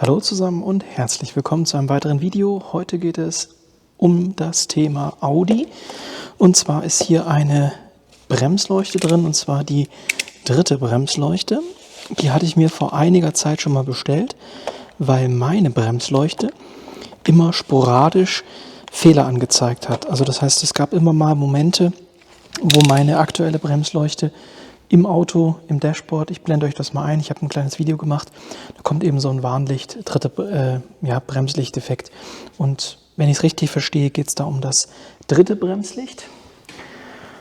Hallo zusammen und herzlich willkommen zu einem weiteren Video. Heute geht es um das Thema Audi. Und zwar ist hier eine Bremsleuchte drin, und zwar die dritte Bremsleuchte. Die hatte ich mir vor einiger Zeit schon mal bestellt, weil meine Bremsleuchte immer sporadisch Fehler angezeigt hat. Also das heißt, es gab immer mal Momente, wo meine aktuelle Bremsleuchte im Auto, im Dashboard, ich blende euch das mal ein, ich habe ein kleines Video gemacht, da kommt eben so ein Warnlicht, Bremslichteffekt. Und wenn ich es richtig verstehe, geht es da um das dritte Bremslicht.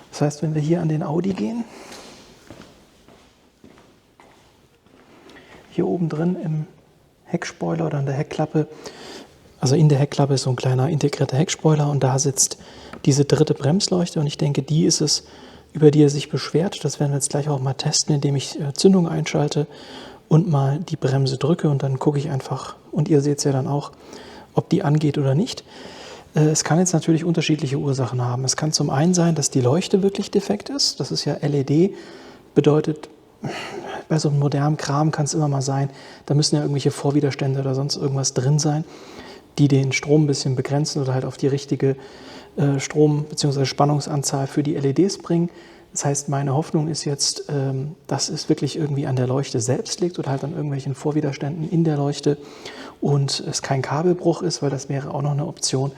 Das heißt, wenn wir hier an den Audi gehen, hier oben drin im Heckspoiler oder an der Heckklappe, also in der Heckklappe ist so ein kleiner integrierter Heckspoiler und da sitzt diese dritte Bremsleuchte und ich denke, die ist es, über die er sich beschwert. Das werden wir jetzt gleich auch mal testen, indem ich Zündung einschalte und mal die Bremse drücke und dann gucke ich einfach, und ihr seht es ja dann auch, ob die angeht oder nicht. Es kann jetzt natürlich unterschiedliche Ursachen haben. Es kann zum einen sein, dass die Leuchte wirklich defekt ist. Das ist ja LED, bedeutet, bei so einem modernen Kram kann es immer mal sein, da müssen ja irgendwelche Vorwiderstände oder sonst irgendwas drin sein, die den Strom ein bisschen begrenzen oder halt auf die richtige Strom- bzw. Spannungsanzahl für die LEDs bringen. Das heißt, meine Hoffnung ist jetzt, dass es wirklich irgendwie an der Leuchte selbst liegt oder halt an irgendwelchen Vorwiderständen in der Leuchte und es kein Kabelbruch ist, weil das wäre auch noch eine Option,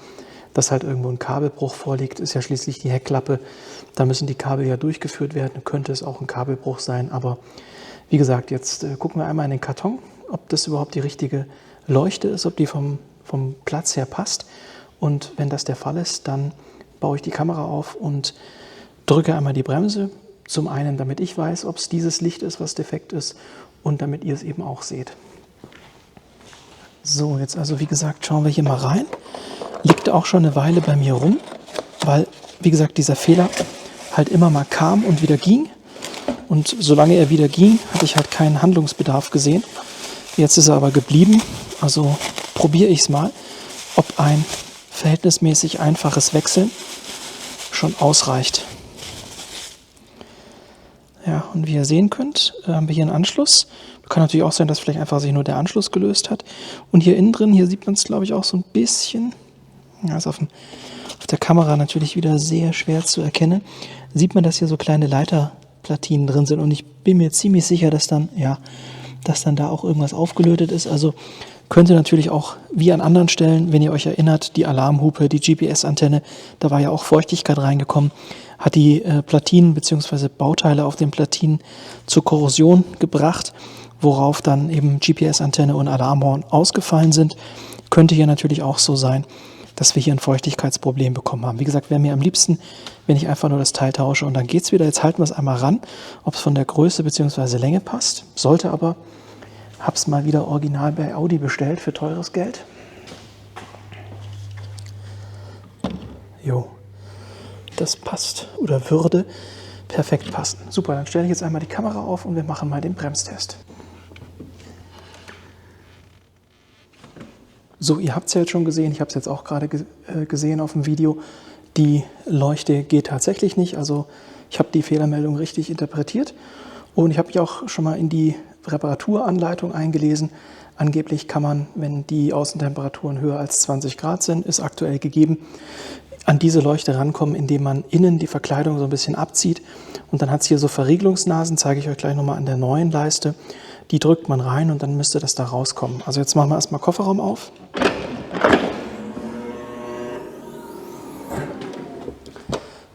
dass halt irgendwo ein Kabelbruch vorliegt. Ist ja schließlich die Heckklappe, da müssen die Kabel ja durchgeführt werden, könnte es auch ein Kabelbruch sein. Aber wie gesagt, jetzt gucken wir einmal in den Karton, ob das überhaupt die richtige Leuchte ist, ob die vom Platz her passt. Und wenn das der Fall ist, dann baue ich die Kamera auf und drücke einmal die Bremse. Zum einen, damit ich weiß, ob es dieses Licht ist, was defekt ist, und damit ihr es eben auch seht. So, jetzt also wie gesagt, schauen wir hier mal rein. Liegt auch schon eine Weile bei mir rum, weil, wie gesagt, dieser Fehler halt immer mal kam und wieder ging. Und solange er wieder ging, hatte ich halt keinen Handlungsbedarf gesehen. Jetzt ist er aber geblieben, also probiere ich es mal, ob ein verhältnismäßig einfaches Wechseln schon ausreicht. Ja, und wie ihr sehen könnt, haben wir hier einen Anschluss. Kann natürlich auch sein, dass vielleicht einfach sich nur der Anschluss gelöst hat. Und hier innen drin, hier sieht man es, glaube ich, auch so ein bisschen. Ja, ist auf der Kamera natürlich wieder sehr schwer zu erkennen. Sieht man, dass hier so kleine Leiterplatinen drin sind. Und ich bin mir ziemlich sicher, dass dann da auch irgendwas aufgelötet ist. Also könnte natürlich auch, wie an anderen Stellen, wenn ihr euch erinnert, die Alarmhupe, die GPS-Antenne, da war ja auch Feuchtigkeit reingekommen, hat die Platinen bzw. Bauteile auf den Platinen zur Korrosion gebracht, worauf dann eben GPS-Antenne und Alarmhorn ausgefallen sind. Könnte hier natürlich auch so sein, dass wir hier ein Feuchtigkeitsproblem bekommen haben. Wie gesagt, wäre mir am liebsten, wenn ich einfach nur das Teil tausche und dann geht es wieder. Jetzt halten wir es einmal ran, ob es von der Größe bzw. Länge passt. Sollte aber. Hab's mal wieder original bei Audi bestellt für teures Geld. Jo, das passt oder würde perfekt passen. Super, dann stelle ich jetzt einmal die Kamera auf und wir machen mal den Bremstest. So, ihr habt es ja jetzt schon gesehen, ich habe es jetzt auch gerade gesehen auf dem Video. Die Leuchte geht tatsächlich nicht, also ich habe die Fehlermeldung richtig interpretiert und ich habe mich auch schon mal in die Reparaturanleitung eingelesen. Angeblich kann man, wenn die Außentemperaturen höher als 20 Grad sind, ist aktuell gegeben, an diese Leuchte rankommen, indem man innen die Verkleidung so ein bisschen abzieht. Und dann hat es hier so Verriegelungsnasen, zeige ich euch gleich nochmal an der neuen Leiste. Die drückt man rein und dann müsste das da rauskommen. Also jetzt machen wir erstmal Kofferraum auf.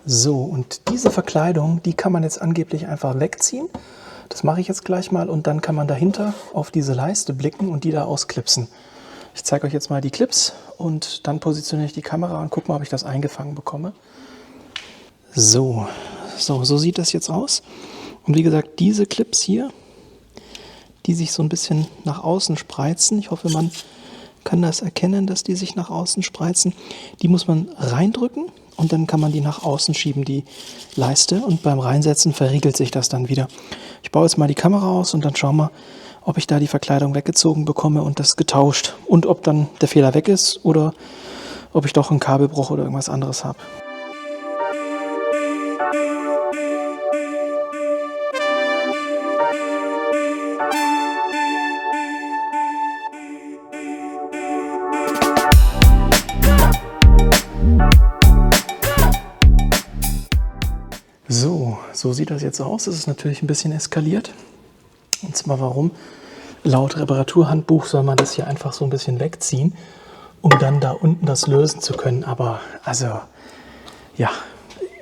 So, und diese Verkleidung, die kann man jetzt angeblich einfach wegziehen. Das mache ich jetzt gleich mal und dann kann man dahinter auf diese Leiste blicken und die da ausklipsen. Ich zeige euch jetzt mal die Clips und dann positioniere ich die Kamera und gucke mal, ob ich das eingefangen bekomme. So sieht das jetzt aus. Und wie gesagt, diese Clips hier, die sich so ein bisschen nach außen spreizen, ich hoffe, man kann das erkennen, dass die sich nach außen spreizen, die muss man reindrücken. Und dann kann man die nach außen schieben, die Leiste. Und beim Reinsetzen verriegelt sich das dann wieder. Ich baue jetzt mal die Kamera aus und dann schauen wir, ob ich da die Verkleidung weggezogen bekomme und das getauscht. Und ob dann der Fehler weg ist oder ob ich doch einen Kabelbruch oder irgendwas anderes habe. So sieht das jetzt aus. Es ist natürlich ein bisschen eskaliert. Und zwar warum? Laut Reparaturhandbuch soll man das hier einfach so ein bisschen wegziehen, um dann da unten das lösen zu können. Aber also, ja,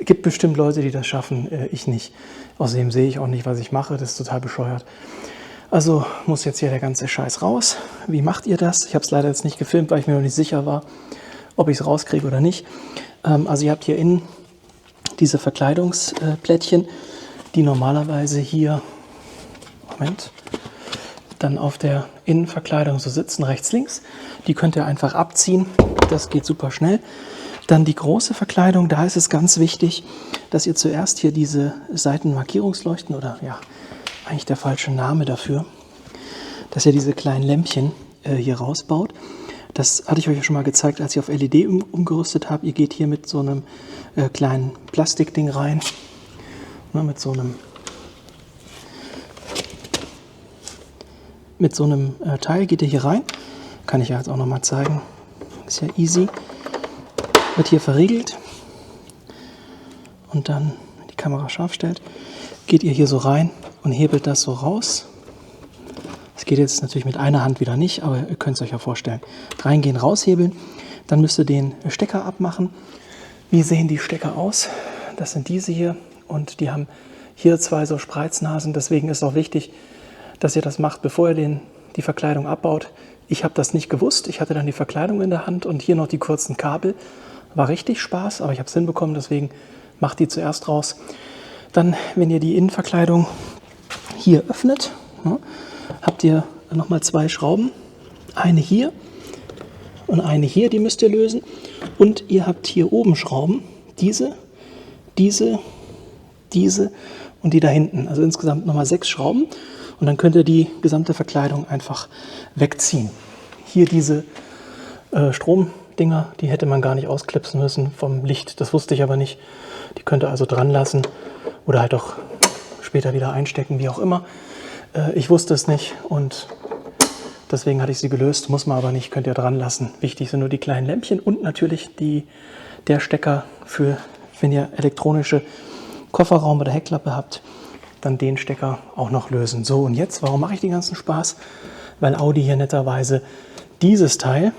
gibt bestimmt Leute, die das schaffen, ich nicht. Außerdem sehe ich auch nicht, was ich mache. Das ist total bescheuert. Also muss jetzt hier der ganze Scheiß raus. Wie macht ihr das? Ich habe es leider jetzt nicht gefilmt, weil ich mir noch nicht sicher war, ob ich es rauskriege oder nicht. Also ihr habt hier innen diese Verkleidungsplättchen, die normalerweise hier, Moment, dann auf der Innenverkleidung so sitzen, rechts, links. Die könnt ihr einfach abziehen. Das geht super schnell. Dann die große Verkleidung, da ist es ganz wichtig, dass ihr zuerst hier diese Seitenmarkierungsleuchten oder ja, eigentlich der falsche Name dafür, dass ihr diese kleinen Lämpchen hier rausbaut. Das hatte ich euch ja schon mal gezeigt, als ich auf LED umgerüstet habe. Ihr geht hier mit so einem kleinen Plastikding rein, ne, mit so einem Teil geht ihr hier rein. Kann ich ja jetzt auch noch mal zeigen. Ist ja easy. Wird hier verriegelt und dann, wenn die Kamera scharf stellt, geht ihr hier so rein und hebelt das so raus. Das geht jetzt natürlich mit einer Hand wieder nicht, aber ihr könnt es euch ja vorstellen. Reingehen, raushebeln, dann müsst ihr den Stecker abmachen. Wie sehen die Stecker aus? Das sind diese hier und die haben hier 2 so Spreiznasen. Deswegen ist auch wichtig, dass ihr das macht, bevor ihr die Verkleidung abbaut. Ich habe das nicht gewusst. Ich hatte dann die Verkleidung in der Hand und hier noch die kurzen Kabel. War richtig Spaß, aber ich habe es hinbekommen, deswegen macht die zuerst raus. Dann, wenn ihr die Innenverkleidung hier öffnet, ne, habt ihr nochmal 2 Schrauben. Eine hier und eine hier, die müsst ihr lösen. Und ihr habt hier oben Schrauben, diese und die da hinten. Also insgesamt nochmal 6 Schrauben. Und dann könnt ihr die gesamte Verkleidung einfach wegziehen. Hier diese Stromdinger, die hätte man gar nicht ausklipsen müssen vom Licht. Das wusste ich aber nicht. Die könnt ihr also dran lassen oder halt auch später wieder einstecken, wie auch immer. Ich wusste es nicht und deswegen hatte ich sie gelöst. Muss man aber nicht, könnt ihr dran lassen. Wichtig sind nur die kleinen Lämpchen und natürlich der Stecker für, wenn ihr elektronische Kofferraum oder Heckklappe habt, dann den Stecker auch noch lösen. So, und jetzt, warum mache ich den ganzen Spaß? Weil Audi hier netterweise dieses Teil,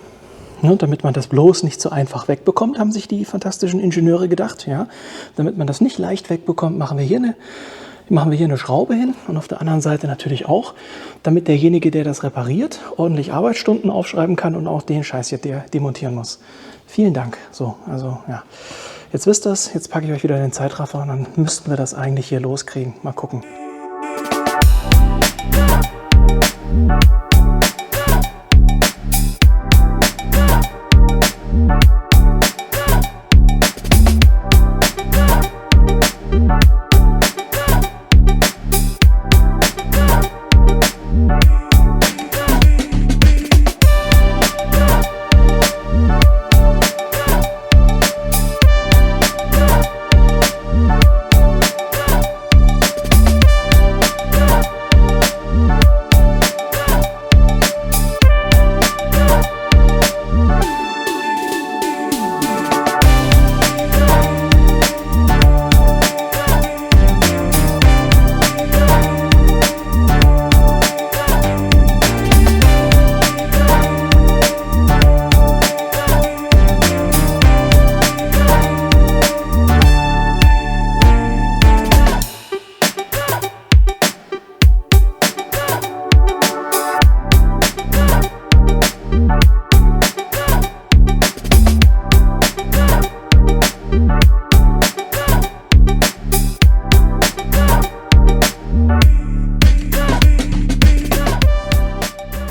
ne, damit man das bloß nicht so einfach wegbekommt, haben sich die fantastischen Ingenieure gedacht. Ja? Damit man das nicht leicht wegbekommt, machen wir hier eine Schraube hin und auf der anderen Seite natürlich auch, damit derjenige, der das repariert, ordentlich Arbeitsstunden aufschreiben kann und auch den Scheiß hier demontieren muss. Vielen Dank. So, also ja. Jetzt wisst ihr es, jetzt packe ich euch wieder in den Zeitraffer und dann müssten wir das eigentlich hier loskriegen. Mal gucken.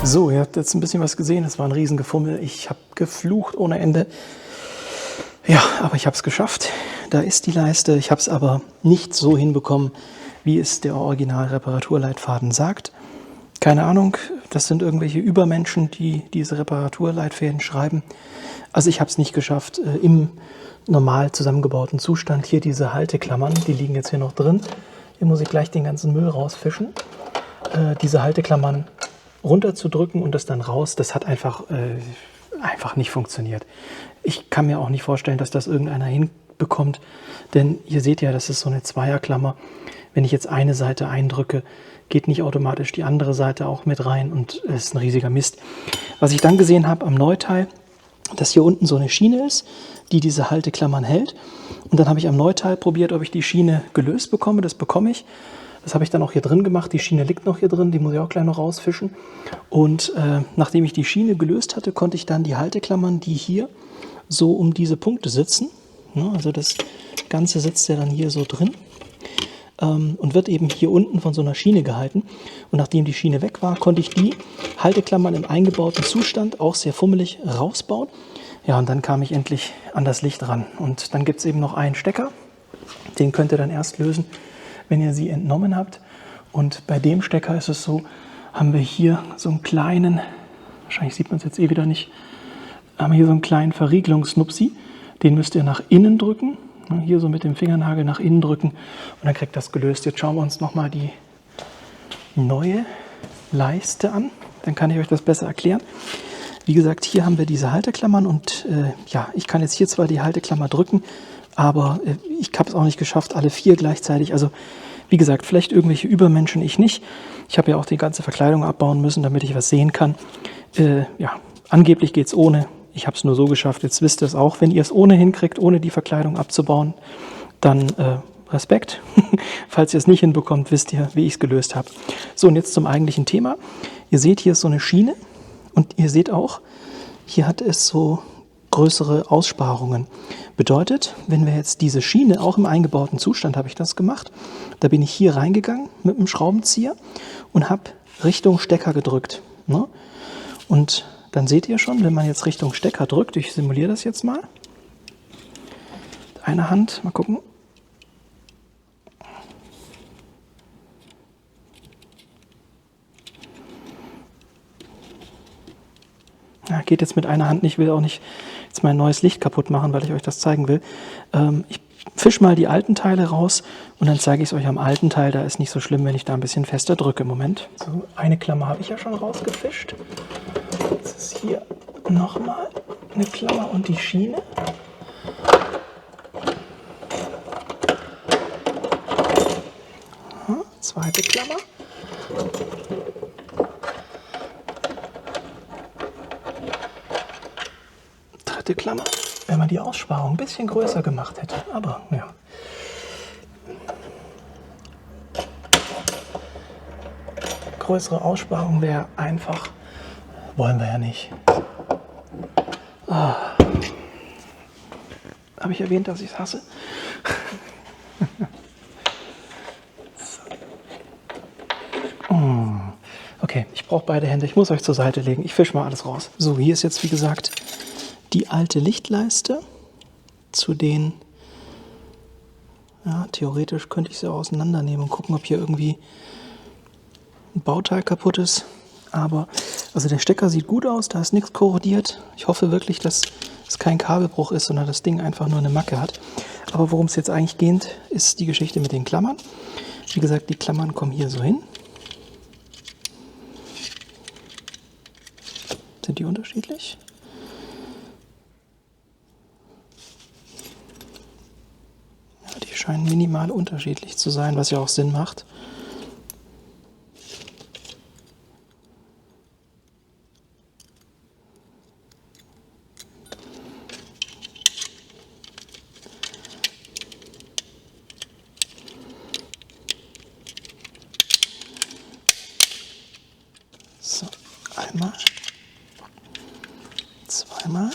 So, ihr habt jetzt ein bisschen was gesehen. Es war ein Riesengefummel. Ich habe geflucht ohne Ende. Ja, aber ich habe es geschafft. Da ist die Leiste. Ich habe es aber nicht so hinbekommen, wie es der Original-Reparaturleitfaden sagt. Keine Ahnung, das sind irgendwelche Übermenschen, die diese Reparaturleitfäden schreiben. Also ich habe es nicht geschafft, im normal zusammengebauten Zustand. Hier diese Halteklammern, die liegen jetzt hier noch drin. Hier muss ich gleich den ganzen Müll rausfischen. Diese Halteklammern runterzudrücken und das dann raus, das hat einfach nicht funktioniert. Ich kann mir auch nicht vorstellen, dass das irgendeiner bekommt. Denn ihr seht ja, das ist so eine Zweierklammer. Wenn ich jetzt eine Seite eindrücke, geht nicht automatisch die andere Seite auch mit rein und es ist ein riesiger Mist. Was ich dann gesehen habe am Neuteil, dass hier unten so eine Schiene ist, die diese Halteklammern hält. Und dann habe ich am Neuteil probiert, ob ich die Schiene gelöst bekomme. Das bekomme ich. Das habe ich dann auch hier drin gemacht. Die Schiene liegt noch hier drin, die muss ich auch gleich noch rausfischen. Und nachdem ich die Schiene gelöst hatte, konnte ich dann die Halteklammern, die hier so um diese Punkte sitzen, ne, also das Ganze sitzt ja dann hier so drin und wird eben hier unten von so einer Schiene gehalten. Und nachdem die Schiene weg war, konnte ich die Halteklammern im eingebauten Zustand auch sehr fummelig rausbauen. Ja, und dann kam ich endlich an das Licht ran. Und dann gibt es eben noch einen Stecker, den könnt ihr dann erst lösen, wenn ihr sie entnommen habt. Und bei dem Stecker ist es so, haben wir hier so einen kleinen, wahrscheinlich sieht man es jetzt eh wieder nicht, haben wir hier so einen kleinen Verriegelungsnupsi. Den müsst ihr nach innen drücken. Hier so mit dem Fingernagel nach innen drücken und dann kriegt das gelöst. Jetzt schauen wir uns nochmal die neue Leiste an. Dann kann ich euch das besser erklären. Wie gesagt, hier haben wir diese Halteklammern und ja, ich kann jetzt hier zwar die Halteklammer drücken, aber ich habe es auch nicht geschafft, alle 4 gleichzeitig. Also wie gesagt, vielleicht irgendwelche Übermenschen, ich nicht. Ich habe ja auch die ganze Verkleidung abbauen müssen, damit ich was sehen kann. Ja, angeblich geht es ohne. Ich habe es nur so geschafft, jetzt wisst ihr es auch. Wenn ihr es ohne hinkriegt, ohne die Verkleidung abzubauen, dann Respekt. Falls ihr es nicht hinbekommt, wisst ihr, wie ich es gelöst habe. So, und jetzt zum eigentlichen Thema. Ihr seht, hier ist so eine Schiene und ihr seht auch, hier hat es so größere Aussparungen. Bedeutet, wenn wir jetzt diese Schiene, auch im eingebauten Zustand habe ich das gemacht, da bin ich hier reingegangen mit dem Schraubenzieher und habe Richtung Stecker gedrückt. Ne? Und dann seht ihr schon, wenn man jetzt Richtung Stecker drückt, ich simuliere das jetzt mal. Eine Hand, mal gucken. Ja, geht jetzt mit einer Hand nicht, will auch nicht jetzt mein neues Licht kaputt machen, weil ich euch das zeigen will. Ich fische mal die alten Teile raus und dann zeige ich es euch am alten Teil. Da ist nicht so schlimm, wenn ich da ein bisschen fester drücke. Moment. So, eine Klammer habe ich ja schon rausgefischt. Jetzt ist hier nochmal eine Klammer und die Schiene. Zweite Klammer. Dritte Klammer. Wenn man die Aussparung ein bisschen größer gemacht hätte. Aber ja. Größere Aussparung wäre einfach. Wollen wir ja nicht. Ah. Habe ich erwähnt, dass ich es hasse? Okay, ich brauche beide Hände. Ich muss euch zur Seite legen. Ich fische mal alles raus. So, hier ist jetzt, wie gesagt, die alte Lichtleiste. Zu den, ja, theoretisch könnte ich sie auseinandernehmen und gucken, ob hier irgendwie ein Bauteil kaputt ist. Aber, also der Stecker sieht gut aus, da ist nichts korrodiert. Ich hoffe wirklich, dass es kein Kabelbruch ist, sondern das Ding einfach nur eine Macke hat. Aber worum es jetzt eigentlich geht, ist die Geschichte mit den Klammern. Wie gesagt, die Klammern kommen hier so hin. Sind die unterschiedlich? Ja, die scheinen minimal unterschiedlich zu sein, was ja auch Sinn macht. So, einmal. Zweimal.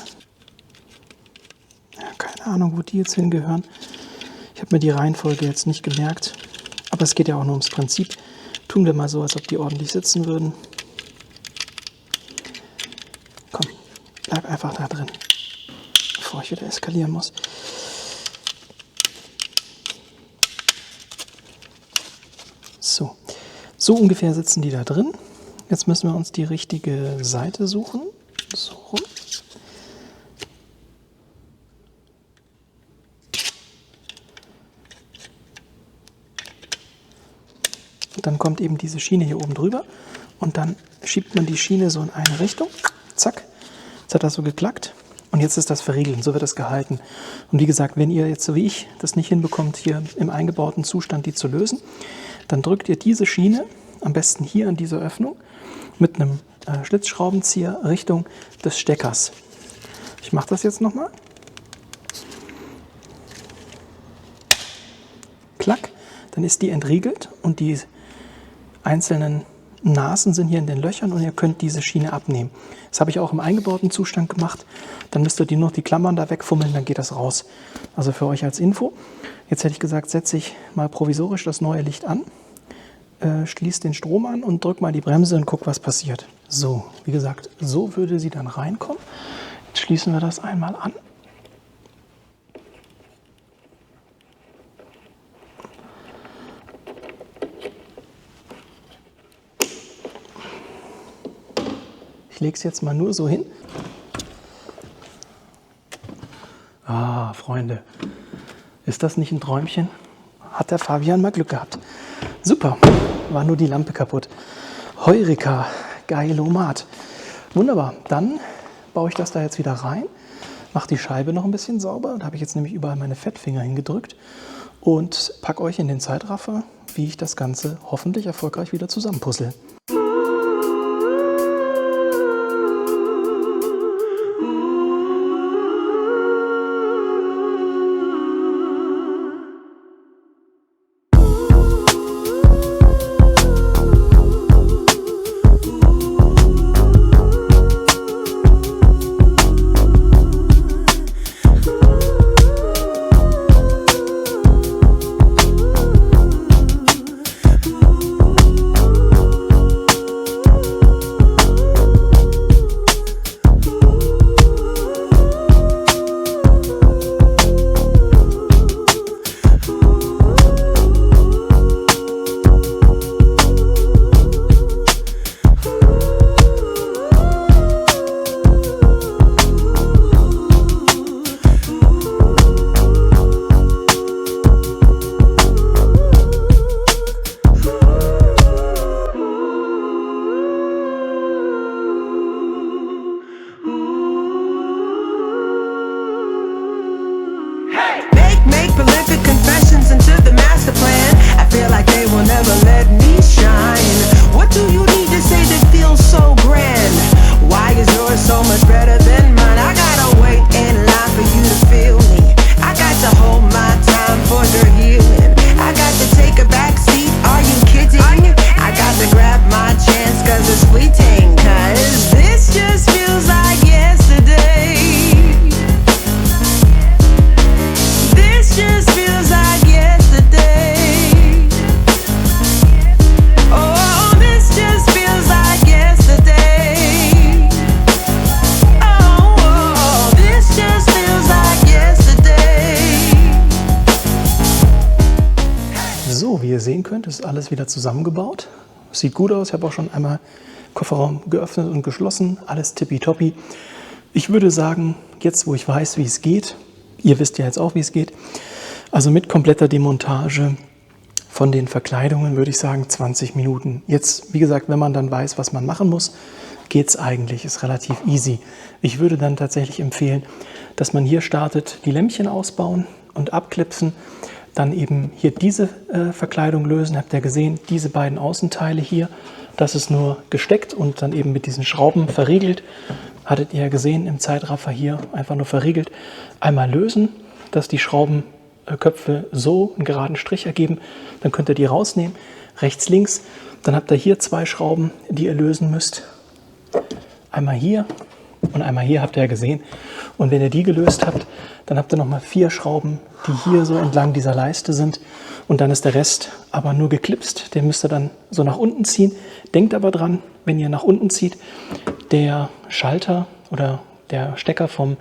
Ja, keine Ahnung, wo die jetzt hingehören. Ich habe mir die Reihenfolge jetzt nicht gemerkt. Aber es geht ja auch nur ums Prinzip. Tun wir mal so, als ob die ordentlich sitzen würden. Komm, bleib einfach da drin, bevor ich wieder eskalieren muss. So, so ungefähr sitzen die da drin. Jetzt müssen wir uns die richtige Seite suchen. So rum. Und dann kommt eben diese Schiene hier oben drüber und dann schiebt man die Schiene so in eine Richtung. Zack. Jetzt hat das so geklackt. Und jetzt ist das verriegelt, so wird das gehalten. Und wie gesagt, wenn ihr jetzt so wie ich das nicht hinbekommt, hier im eingebauten Zustand die zu lösen, dann drückt ihr diese Schiene, am besten hier an diese Öffnung, mit einem Schlitzschraubenzieher Richtung des Steckers. Ich mache das jetzt nochmal. Klack, dann ist die entriegelt und die einzelnen Nasen sind hier in den Löchern und ihr könnt diese Schiene abnehmen. Das habe ich auch im eingebauten Zustand gemacht. Dann müsst ihr die Klammern da wegfummeln, dann geht das raus. Also für euch als Info. Jetzt hätte ich gesagt, setze ich mal provisorisch das neue Licht an, schließe den Strom an und drücke mal die Bremse und guck, was passiert. So, wie gesagt, so würde sie dann reinkommen. Jetzt schließen wir das einmal an. Ich lege es jetzt mal nur so hin. Ah, Freunde, ist das nicht ein Träumchen? Hat der Fabian mal Glück gehabt. Super, war nur die Lampe kaputt. Heureka, Geilomat. Wunderbar, dann baue ich das da jetzt wieder rein, mache die Scheibe noch ein bisschen sauber. Da habe ich jetzt nämlich überall meine Fettfinger hingedrückt und packe euch in den Zeitraffer, wie ich das Ganze hoffentlich erfolgreich wieder zusammenpuzzle. Wie ihr sehen könnt, ist alles wieder zusammengebaut. Sieht gut aus. Ich habe auch schon einmal Kofferraum geöffnet und geschlossen. Alles tippitoppi. Ich würde sagen, jetzt wo ich weiß, wie es geht, ihr wisst ja jetzt auch, wie es geht, also mit kompletter Demontage von den Verkleidungen würde ich sagen 20 Minuten. Jetzt, wie gesagt, wenn man dann weiß, was man machen muss, geht es eigentlich, ist relativ easy. Ich würde dann tatsächlich empfehlen, dass man hier startet, die Lämpchen ausbauen und abklipsen. Dann eben hier diese Verkleidung lösen. Habt ihr gesehen, diese beiden Außenteile hier, das ist nur gesteckt und dann eben mit diesen Schrauben verriegelt. Hattet ihr ja gesehen im Zeitraffer hier, einfach nur verriegelt. Einmal lösen, dass die Schraubenköpfe so einen geraden Strich ergeben. Dann könnt ihr die rausnehmen, rechts, links. Dann habt ihr hier zwei Schrauben, die ihr lösen müsst. Einmal hier und einmal hier, habt ihr ja gesehen. Und wenn ihr die gelöst habt, dann habt ihr nochmal 4 Schrauben, die hier so entlang dieser Leiste sind. Und dann ist der Rest aber nur geklipst. Den müsst ihr dann so nach unten ziehen. Denkt aber dran, wenn ihr nach unten zieht, der Schalter oder der Stecker vom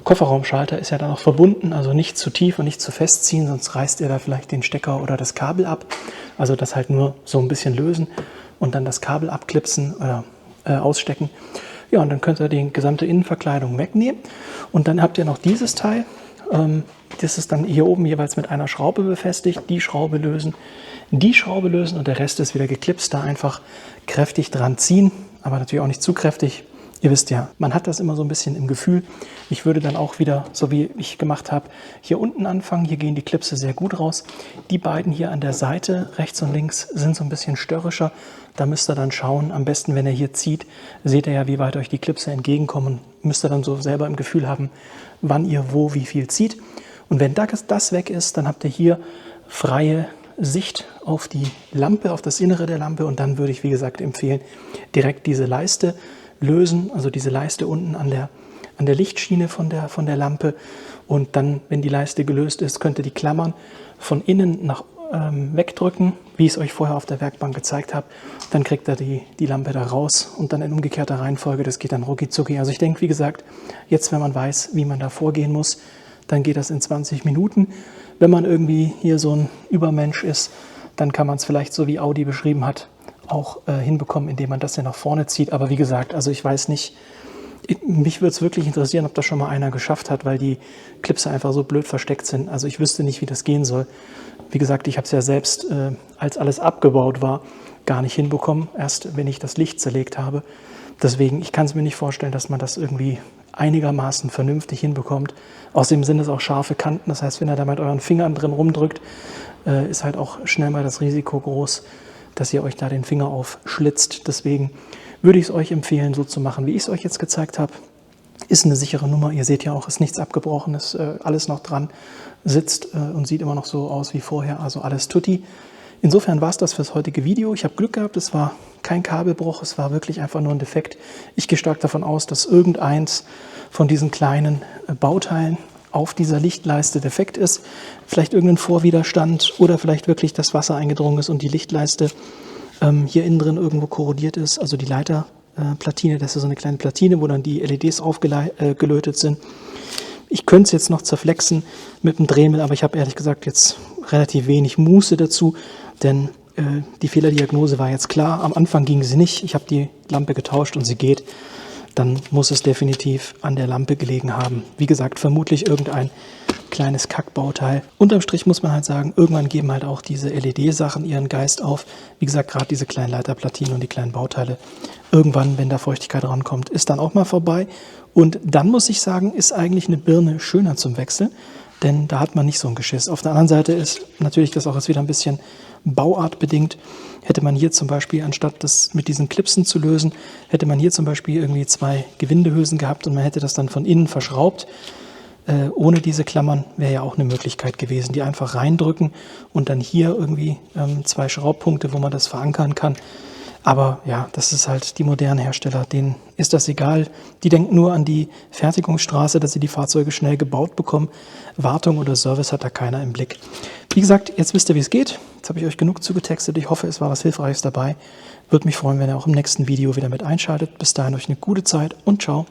Kofferraumschalter ist ja dann auch verbunden. Also nicht zu tief und nicht zu fest ziehen, sonst reißt ihr da vielleicht den Stecker oder das Kabel ab. Also das halt nur so ein bisschen lösen und dann das Kabel abklipsen oder ausstecken. Ja, und dann könnt ihr die gesamte Innenverkleidung wegnehmen. Und dann habt ihr noch dieses Teil. Das ist dann hier oben jeweils mit einer Schraube befestigt. Die Schraube lösen und der Rest ist wieder geklipst. Da einfach kräftig dran ziehen, aber natürlich auch nicht zu kräftig. Ihr wisst ja, man hat das immer so ein bisschen im Gefühl. Ich würde dann auch wieder, so wie ich gemacht habe, hier unten anfangen. Hier gehen die Klipse sehr gut raus. Die beiden hier an der Seite, rechts und links, sind so ein bisschen störrischer. Da müsst ihr dann schauen, am besten, wenn ihr hier zieht, seht ihr ja, wie weit euch die Klipse entgegenkommen. Müsst ihr dann so selber im Gefühl haben, wann ihr wo wie viel zieht. Und wenn das weg ist, dann habt ihr hier freie Sicht auf die Lampe, auf das Innere der Lampe. Und dann würde ich, wie gesagt, empfehlen, direkt diese Leiste lösen, also diese Leiste unten an der Lichtschiene von der Lampe. Und dann, wenn die Leiste gelöst ist, könnt ihr die Klammern von innen nach wegdrücken, wie ich es euch vorher auf der Werkbank gezeigt habe. Dann kriegt ihr die Lampe da raus und dann in umgekehrter Reihenfolge, das geht dann rucki zucki. Also ich denke, wie gesagt, jetzt, wenn man weiß, wie man da vorgehen muss, dann geht das in 20 Minuten. Wenn man irgendwie hier so ein Übermensch ist, dann kann man es vielleicht, so wie Audi beschrieben hat, auch hinbekommen, indem man das ja nach vorne zieht. Aber wie gesagt, also ich weiß nicht, mich würde es wirklich interessieren, ob das schon mal einer geschafft hat, weil die Klipse einfach so blöd versteckt sind. Also ich wüsste nicht, wie das gehen soll. Wie gesagt, ich habe es ja selbst, als alles abgebaut war, gar nicht hinbekommen, erst wenn ich das Licht zerlegt habe. Deswegen, ich kann es mir nicht vorstellen, dass man das irgendwie einigermaßen vernünftig hinbekommt. Außerdem sind es auch scharfe Kanten. Das heißt, wenn ihr da mit euren Fingern drin rumdrückt, ist halt auch schnell mal das Risiko groß, dass ihr euch da den Finger aufschlitzt. Deswegen würde ich es euch empfehlen, so zu machen, wie ich es euch jetzt gezeigt habe. Ist eine sichere Nummer. Ihr seht ja auch, ist nichts abgebrochen, ist alles noch dran, sitzt und sieht immer noch so aus wie vorher. Also alles tutti. Insofern war es das fürs heutige Video. Ich habe Glück gehabt, es war kein Kabelbruch, es war wirklich einfach nur ein Defekt. Ich gehe stark davon aus, dass irgendeins von diesen kleinen Bauteilen auf dieser Lichtleiste defekt ist. Vielleicht irgendein Vorwiderstand oder vielleicht wirklich das Wasser eingedrungen ist und die Lichtleiste hier innen drin irgendwo korrodiert ist. Also die Leiterplatine, das ist so eine kleine Platine, wo dann die LEDs aufgelötet sind. Ich könnte es jetzt noch zerflexen mit dem Dremel, aber ich habe ehrlich gesagt jetzt relativ wenig Muße dazu, denn die Fehlerdiagnose war jetzt klar. Am Anfang ging sie nicht. Ich habe die Lampe getauscht und sie geht. Dann muss es definitiv an der Lampe gelegen haben. Wie gesagt, vermutlich irgendein kleines Kackbauteil. Unterm Strich muss man halt sagen, irgendwann geben halt auch diese LED-Sachen ihren Geist auf. Wie gesagt, gerade diese kleinen Leiterplatinen und die kleinen Bauteile. Irgendwann, wenn da Feuchtigkeit rankommt, ist dann auch mal vorbei. Und dann muss ich sagen, ist eigentlich eine Birne schöner zum Wechseln, denn da hat man nicht so ein Geschiss. Auf der anderen Seite ist natürlich das auch jetzt wieder ein bisschen bauartbedingt. Hätte man hier zum Beispiel, anstatt das mit diesen Clipsen zu lösen, hätte man hier zum Beispiel irgendwie 2 Gewindehülsen gehabt und man hätte das dann von innen verschraubt. Ohne diese Klammern wäre ja auch eine Möglichkeit gewesen, die einfach reindrücken und dann hier irgendwie 2 Schraubpunkte, wo man das verankern kann. Aber ja, das ist halt die modernen Hersteller, denen ist das egal. Die denken nur an die Fertigungsstraße, dass sie die Fahrzeuge schnell gebaut bekommen. Wartung oder Service hat da keiner im Blick. Wie gesagt, jetzt wisst ihr, wie es geht. Jetzt habe ich euch genug zugetextet. Ich hoffe, es war was Hilfreiches dabei. Würde mich freuen, wenn ihr auch im nächsten Video wieder mit einschaltet. Bis dahin euch eine gute Zeit und ciao.